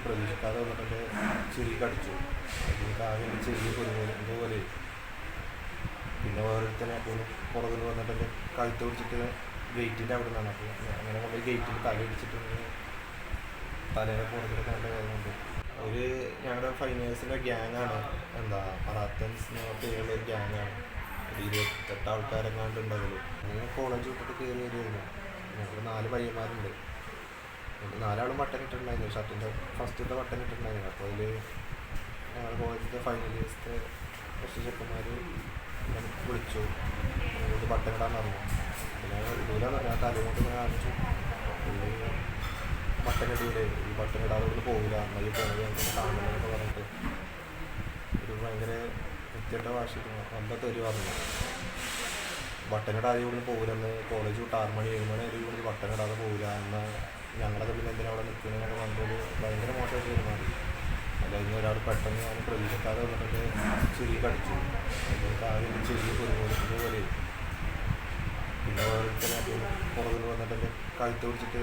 പ്രതീക്ഷിക്കാതെ വന്നിട്ട് ചെവി കടിച്ചു. എനിക്ക് ആകെ എൻ്റെ ചെവി പോലെ. പിന്നെ ഓരോരുത്തരെ പുറകിൽ വന്നിട്ട് എൻ്റെ കഴുത്ത് പിടിച്ചിട്ട് ഗേറ്റിൻ്റെ അവിടെ നിന്നാണ്. അപ്പോൾ അങ്ങനെ കൊണ്ട് ഗേറ്റിൽ തലയിടിച്ചിട്ട് തലേനെ പുറകിലൊക്കെ നല്ല വേദനയുണ്ട്. ഒരു ഞങ്ങളുടെ ഫൈനേഴ്സിൻ്റെ ഗ്യാങ്ങാണ്, മറാത്തൻസ് എന്ന പേരുള്ള ഒരു ഗ്യാങ്ങാണ്. ഒരു 28 ആൾക്കാരെങ്ങാണ്ട് ഉണ്ട് അതിൽ. അങ്ങനെ കോളേജ് വിട്ടിട്ട് കയറി വരികയായിരുന്നു. ഞങ്ങൾ 4 പയ്യന്മാരുണ്ട്. 4 ആളും ബട്ടൺ ഇട്ടിട്ടുണ്ടായിരുന്നു, ഷർട്ടിൻ്റെ ഫസ്റ്റത്തെ ബട്ടൺ ഇട്ടിട്ടുണ്ടായിരുന്നു. അപ്പോൾ അതിൽ ഞങ്ങളുടെ കോളേജിൻ്റെ ഫൈനൽ ഇയേഴ്സിൻ്റെ കുറച്ച് ചെക്കന്മാർ വിളിച്ചു, ഇത് ബട്ടൺ ഇടാൻ പറഞ്ഞു. പിന്നെ ഇടൂലെന്ന് പറഞ്ഞു. ഞാൻ തലമുട്ട് ഇങ്ങനെ കാണിച്ചു, ബട്ടൺ ഇടൂലേ, ഈ ബട്ടൺ ഇടാതെ ഇവിടെ പോകില്ല, ഈ പോണത് ഞങ്ങൾക്ക് കാണണമെന്നൊക്കെ പറഞ്ഞിട്ട് ഒരു ഭയങ്കര കൃത്യമായിട്ട് ഭാഷയിൽ നല്ല തെറി പറഞ്ഞു. ബട്ടൺ ഇടാതെ ഇവിടെ പോകില്ലെന്ന്, കോളേജ് വിട്ട് 6 മണി 7 മണി വരെ ഇവിടെ ബട്ടൺ ഇടാതെ പോകില്ല എന്ന്. ഞങ്ങളൊക്കെ പിന്നെ എന്തിനാ അവിടെ നിൽക്കുന്നതിനൊക്കെ പറഞ്ഞിട്ട് ഭയങ്കര മോശമായിട്ട് പെരുമാറി. അല്ലെങ്കിൽ ഒരാൾ പെട്ടെന്ന് ഞാൻ പ്രതീക്ഷിക്കാതെ വന്നിട്ട് ചെവി കടിച്ചു. എനിക്ക് ആകെ എൻ്റെ ചെവി പോലെ. പിന്നെ ഓരോരുത്തരെ പുറകിൽ വന്നിട്ട് എൻ്റെ കഴുത്ത് പിടിച്ചിട്ട്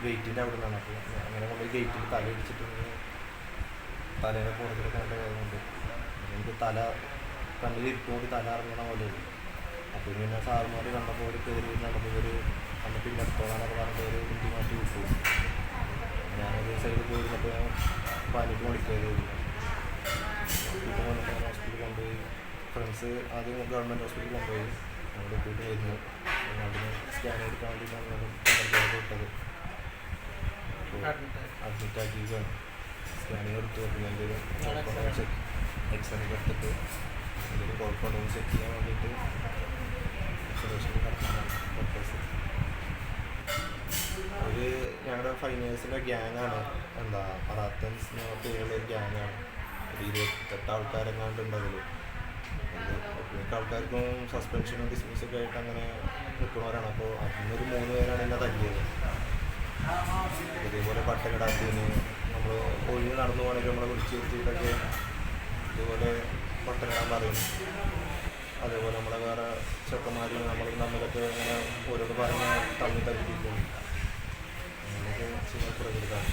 ഗേറ്റിൻ്റെ അവിടെ നിന്നാണ്. അപ്പോൾ അങ്ങനെ കൊണ്ട് ഗേറ്റിൽ തലയിടിച്ചിട്ട് തലേനെ പുറകിലൊക്കെ നല്ല വേദനയുണ്ട്. എനിക്ക് കണ്ണിലിരിട്ടുകൊണ്ട് തല ഇറങ്ങണ പോലെ. അപ്പോൾ പിന്നെ സാറുമാർ കണ്ടപ്പോൾ ഒരു കയറി നടന്നപ്പോൾ അന്ന് പിന്നെ എടുത്തോളാന്നൊക്കെ പറഞ്ഞിട്ട് ഒരു കുട്ടി മാറ്റി വിട്ടു. ഞാനൊരു സൈഡിൽ പോയിരുന്നപ്പോൾ ഞാൻ പനിക്ക് മടിക്കുകയായിരുന്നു. ഇപ്പോൾ വന്നിട്ട് ഞാൻ ഹോസ്പിറ്റലിൽ കൊണ്ടുപോയി. ഫ്രണ്ട്സ് ആദ്യം ഗവൺമെൻറ് ഹോസ്പിറ്റലിൽ കൊണ്ടുപോയി. അവിടെ എത്തിയിട്ട് വരുന്നു. അതിന് സ്കാൻ എടുക്കാൻ വേണ്ടിയിട്ടാണ് വിട്ടത്. അപ്പോൾ അഡ്മിറ്റ് ആക്കിയിരിക്കുകയാണ്. സ്കാനിങ് എടുത്തു. പിന്നെ എന്തെങ്കിലും എക്സ്റേ എടുത്തിട്ട് എന്തെങ്കിലും കുഴപ്പമുണ്ടോ ചെക്ക് ചെയ്യാൻ വേണ്ടിയിട്ട് ഒബ്സർവേഷനിൽ കിടക്കാനാണ് ഡോക്ടേഴ്സ്. ഒരു ഞങ്ങളുടെ ഫൈനേഴ്സിൻ്റെ ഗ്യാങ്ങാണ്, മറാത്തൻസ് എന്ന പേരുള്ള ഒരു ഗ്യാങ്ങാണ്. ഒരു 28 ആൾക്കാരെങ്ങാണ്ട് ഉണ്ട് അതിൽ. മിക്ക ആൾക്കാർക്കും സസ്പെൻഷനും ഡിസ്മിസൊക്കെ ആയിട്ട് അങ്ങനെ നിൽക്കുന്നവരാണ്. അപ്പോൾ അതിനൊരു 3 പേരാണ് എന്നെ തല്ലിയത്. ഇതേപോലെ ബട്ടണിടാത്തതിന് നമ്മൾ ഒഴിഞ്ഞ് നടന്നു പോകണമെങ്കിൽ നമ്മളെ വിളിച്ച് വരുത്തിയിട്ടൊക്കെ ഇതുപോലെ ബട്ടണിടാൻ പറയും. അതേപോലെ നമ്മളെ വേറെ ചെക്കന്മാർ നമ്മൾ തമ്മിലൊക്കെ ഇങ്ങനെ ഓരോന്ന് പറഞ്ഞ് തമ്മിൽ തല്ലിപ്പിക്കും. അങ്ങനെയൊക്കെ ചെയ്യുന്ന പ്രകൃതമാണ്.